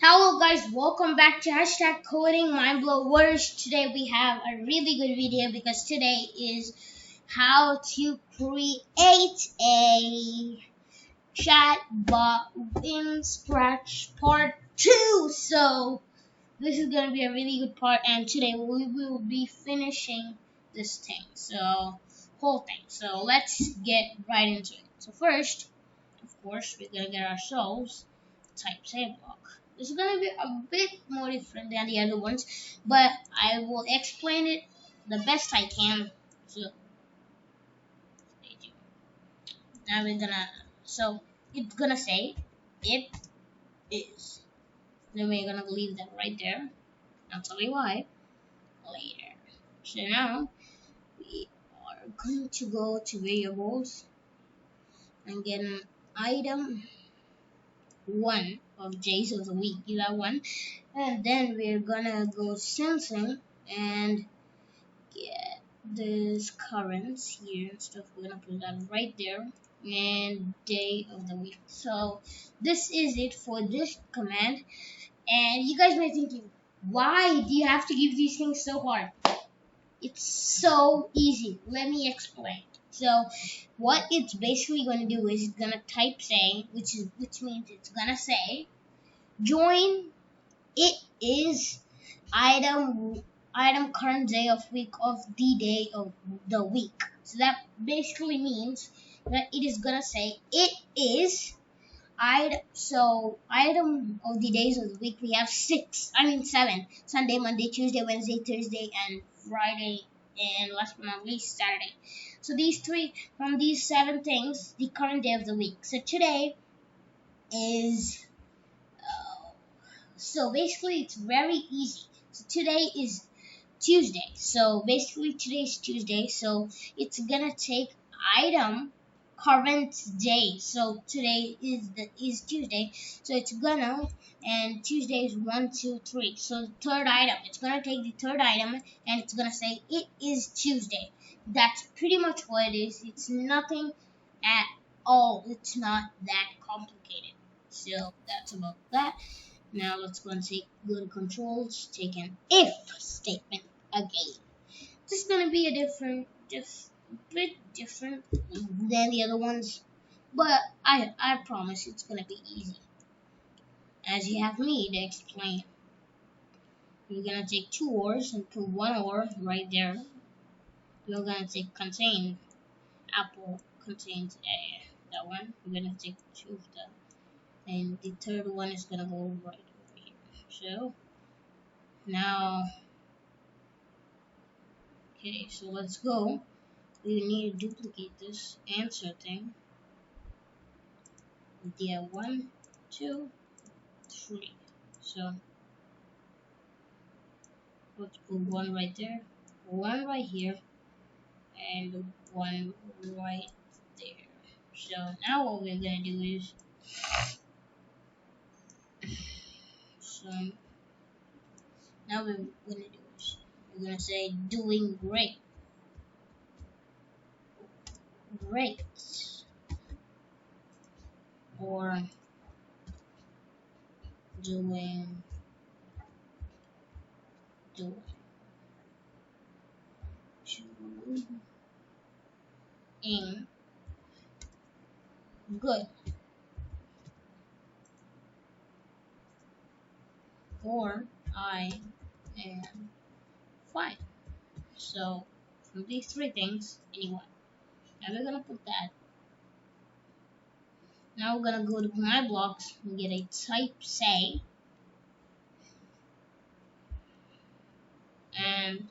Hello guys, welcome back to hashtag coding mindblow words. Today we have a really good video because today is how to create a chatbot in Scratch part 2. So this is going to be a really good part, and today we will be finishing this thing. So whole thing. So let's get right into it. So first, of course, we're gonna get ourselves type say block. This is gonna be a bit more different than the other ones, but I will explain it the best I can. So stay tuned. Now we're gonna it's gonna say it is. Then we're gonna leave that right there. I'll tell you why later. So now we are going to go to variables and get an item one of days of the week. You got one, and then we're gonna go sensing and get this currents here and stuff. We're gonna put that right there and day of the week. So this is it for this command. And you guys might be thinking, why do you have to give these things so hard? It's so easy. Let me explain. So what it's basically going to do is it's going to type say, which means it's going to say join it is item current day of week of the day of the week. So that basically means that it is going to say it is item of the days of the week. We have seven: Sunday, Monday, Tuesday, Wednesday, Thursday, and Friday, and last but not least Saturday. So these three, from these seven things, the current day of the week. So today is so basically it's very easy. So today is Tuesday. So basically today is Tuesday. So it's gonna take item current day. So today is Tuesday. So it's gonna, and Tuesday is 1, 2, 3. So third item. It's gonna take the third item and it's gonna say it is Tuesday. That's pretty much what it is. It's nothing at all. It's not that complicated. So that's about that. Now let's go and go to controls, take an if statement again. This is gonna be a bit different than the other ones, but I promise it's gonna be easy. As you have me to explain, you're gonna take two ors and put one or right there. You're gonna take contain apple contains a that one. You're gonna take two of them, and the third one is gonna go right over here. So now, okay, so let's go. We need to duplicate this answer thing. Yeah, 1, 2, 3. So let's put one right there, one right here, and one right there. So now what we're gonna do is, so now we're gonna do is we're gonna say doing great, great, or doing doing good, or I am fine. So from these three things, anyone. Now we're gonna put that. Now we're gonna go to my blocks and get a type say, and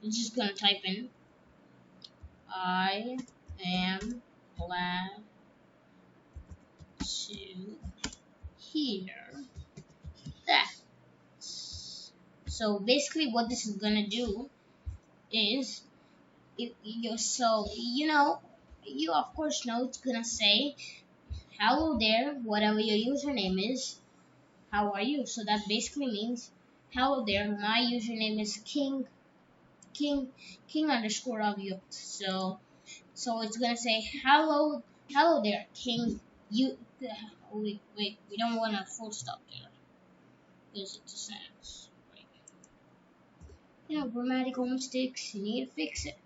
we're just gonna type in I am glad to hear that. So basically what this is gonna do is, if you so you of course know it's gonna say hello there, whatever your username is, how are you? So that basically means hello there, my username is king king underscore object. So it's gonna say hello there king. You wait, we don't want a full stop there. because it's a sentence. Right? Grammatical mistakes, you need to fix it.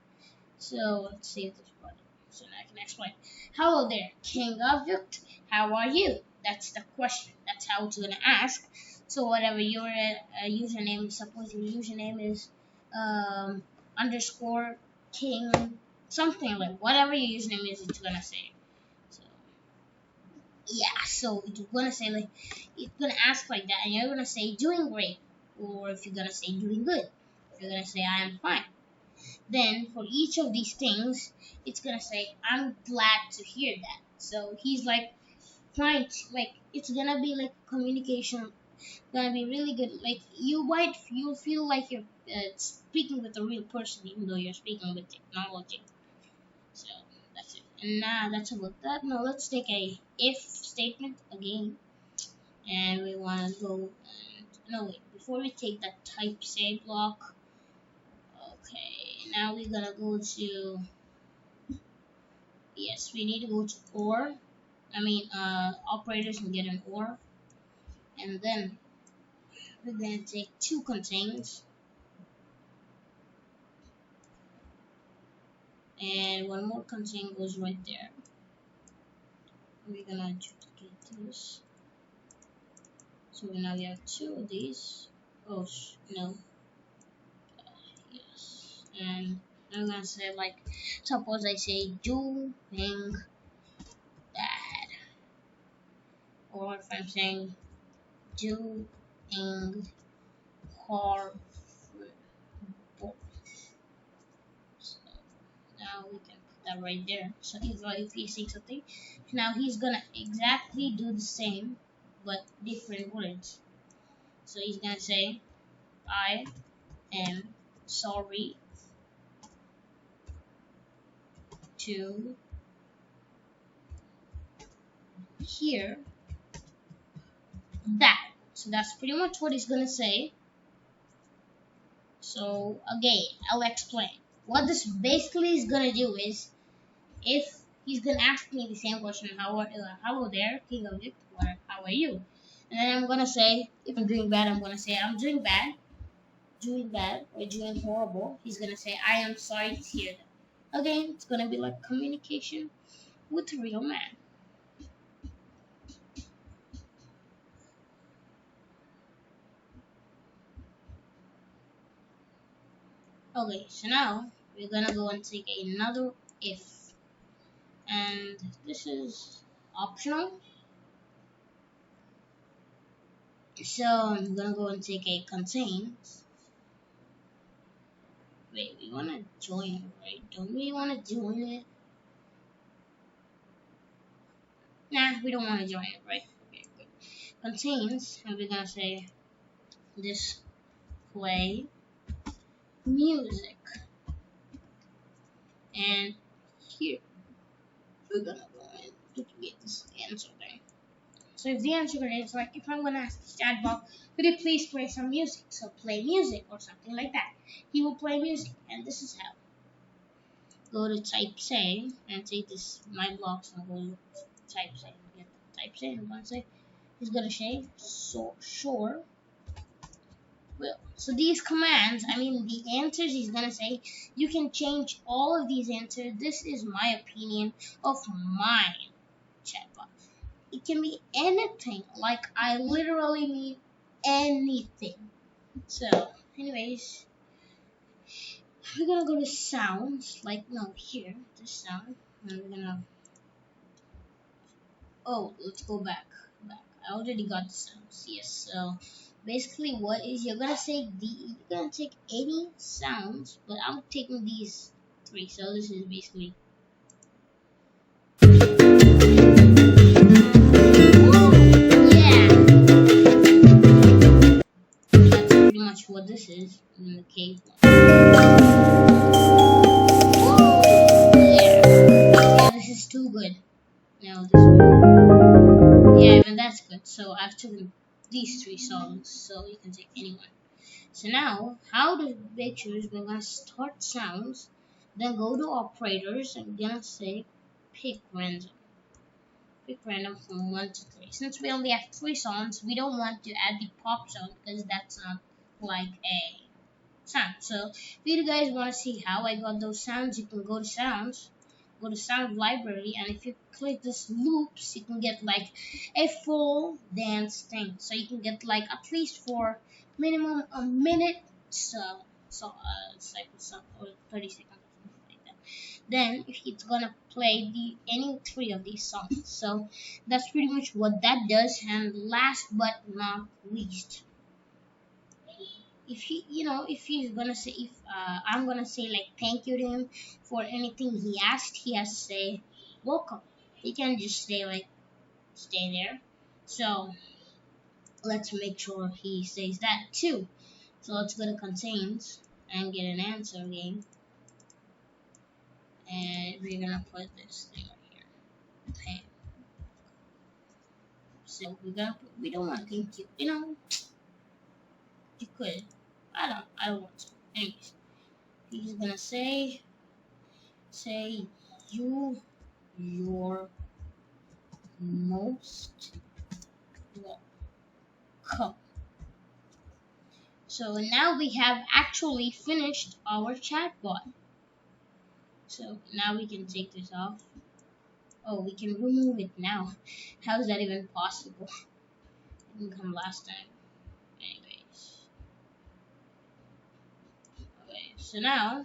So let's save this part so now I can explain. Hello there, king object. How are you? That's the question. That's how it's gonna ask. So whatever your username, suppose your username is underscore king something like whatever your username is, it's gonna say. So yeah, so it's gonna say like it's gonna ask like that, and you're gonna say doing great, or if you're gonna say doing good, if you're gonna say I am fine. Then for each of these things, it's gonna say, I'm glad to hear that. So he's like trying to, like, it's gonna be like communication, gonna be really good. Like you'll feel like you're speaking with a real person, even though you're speaking with technology. So that's it. And now that's about that. Now let's take a if statement again, and we wanna go. No wait, before we take that type say block. Okay, now we're gonna go to. Yes, we need to go to or. Operators and get an or. And then we're going to take two contains. And one more contain goes right there. We're going to duplicate this. So now we have two of these. Oh, no. Yes. And I'm going to say, like, suppose I say doing that. Or if I'm saying doing horrible. So now we can put that right there. So if he's saying something, now he's gonna exactly do the same, but different words. So he's gonna say, I am sorry to hear that. So that's pretty much what he's gonna say. So again, I'll explain. What this basically is gonna do is, if he's gonna ask me the same question, hello there, king object, how are you? And then I'm gonna say, if I'm doing bad, I'm gonna say I'm doing bad, or doing horrible. He's gonna say, I am sorry to hear that. Again, it's gonna be like communication with a real man. Okay, so now we're gonna go and take another if, and this is optional. So I'm gonna go and take a contains. Wait, we wanna join it, right? Don't we wanna join it? Nah, we don't wanna join it, right? Okay, good. Contains, and we're gonna say display music. And here we're gonna go and duplicate this answer thing. So if the answer is like, if I'm gonna ask the chatbot, could you please play some music? So play music or something like that. He will play music, and this is how. Go to type say and take this my blocks and go to type say. Get type say and gonna say he's gonna say so sure will. So these commands, the answers he's gonna say, you can change all of these answers. This is my opinion of my chatbot. It can be anything. Like I literally mean anything. So, anyways, we're gonna go to sounds. Like no, here this sound, and we're gonna. Oh, let's go back. I already got the sounds. Yes. So basically, what is you're gonna say you're gonna take any sounds, but I'm taking these three. So this is basically. Yeah. That's pretty much what this is in the cave one. Yeah. Yeah, this is too good. Now this one. Yeah, even that's good. So I've chosen these three songs, so you can take anyone. So now, how to make sure is we're gonna start sounds, then go to operators and we're gonna say pick random. Pick random from 1 to 3. Since we only have 3 sounds, we don't want to add the pop sound because that's not like a sound. So if you guys want to see how I got those sounds, you can go to sounds, go to sound library, and if you click this loops, you can get like a full dance thing. So you can get like at least for minimum a minute, cycle song or 30 seconds or something like that. Then if it's gonna play the any 3 of these songs. So that's pretty much what that does. And last but not least, if he's gonna say, if I'm gonna say like thank you to him for anything he asked, he has to say welcome. He can just stay like stay there. So let's make sure he says that too. So let's go to contains and get an answer again, and we're gonna put this thing right here. Okay. So we don't want thank you. You could. I don't want to. Anyways, he's gonna say you're most welcome. So now we have actually finished our chatbot. So now we can take this off. Oh, we can remove it now. How is that even possible? It didn't come last time. Anyways. Okay, so now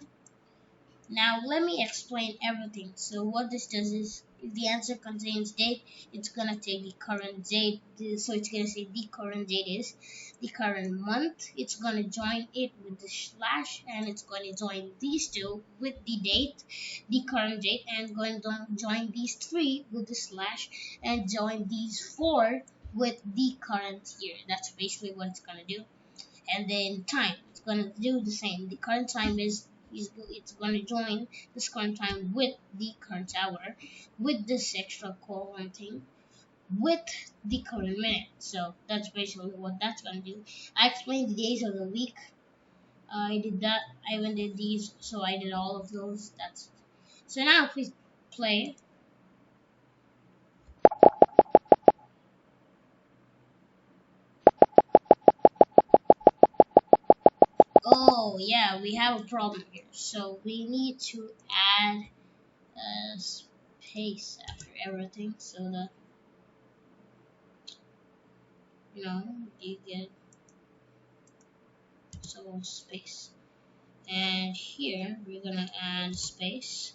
let me explain everything. So what this does is, if the answer contains date, it's gonna take the current date. So it's gonna say the current date is the current month. It's gonna join it with the slash, and it's gonna join these two with the date, the current date, and going to join these 3 with the slash, and join these 4 with the current year. That's basically what it's gonna do. And then time, it's gonna do the same. The current time it's going to join this current time with the current hour, with this extra colon thing, with the current minute. So that's basically what that's going to do. I explained the days of the week. I did that. I even did these, so I did all of those. That's so now please play. Oh yeah, we have a problem here. So we need to add a space after everything, so that you get so space. And here we're gonna add space.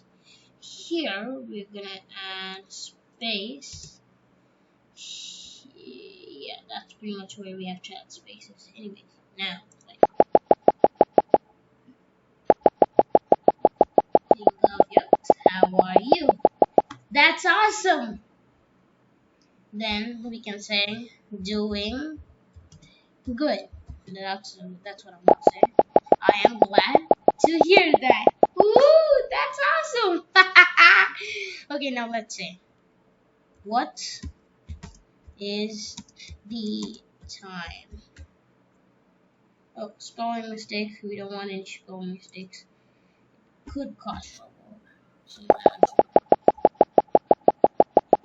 Here we're gonna add space. Yeah, that's pretty much where we have to add spaces. Anyways, now like, how are you? That's awesome. Then we can say doing good. That's what I'm gonna say. I am glad to hear that. Ooh, that's awesome. Okay, now let's say, what is the time? Oh, spelling mistake. We don't want any spelling mistakes. Could cause trouble. So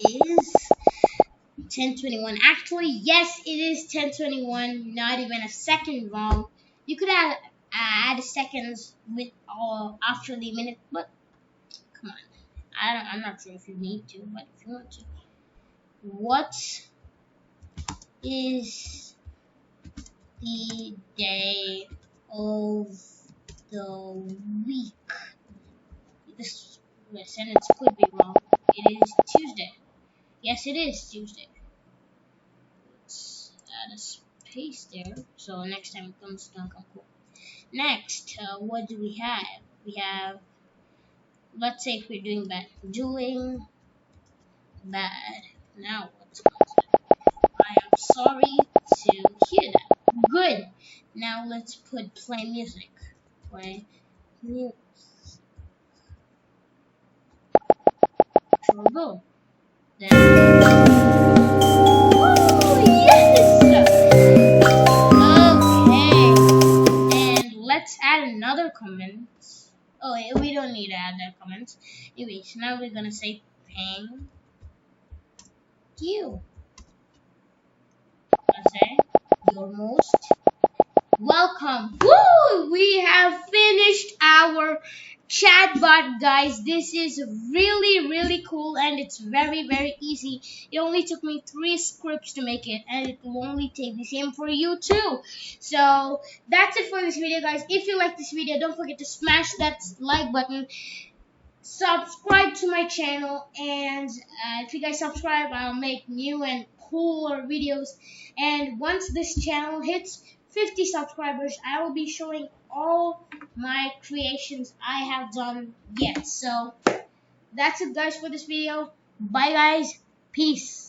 is 10:21. Actually, yes, it is 10:21. Not even a second wrong. You could add seconds with all after the minute, but come on. I'm not sure if you need to, but if you want to. What is the day of the week? This sentence could be wrong. It is Tuesday. Yes, it is Tuesday. Let's add a space there, so next time it comes, it's gonna come cool. Next, what do we have? We have, let's say if we're doing bad. Doing bad. Now what's going on? I am sorry to hear that. Good. Now let's play music. Play music. Trouble. Then. Woo! Yes! Okay. And let's add another comment. Oh, we don't need to add that comment. Anyways, now we're gonna say ping you. I say, you're most welcome. Woo! We have finished our chatbot, guys. This is really, really cool, and it's very, very easy. It only took me 3 scripts to make it, and it will only take the same for you too. So that's it for this video, guys. If you like this video, don't forget to smash that like button, subscribe to my channel, and if you guys subscribe, I'll make new and cooler videos. And once this channel hits 50 subscribers, I will be showing all my creations I have done yet. So that's it, guys, for this video. Bye, guys. Peace.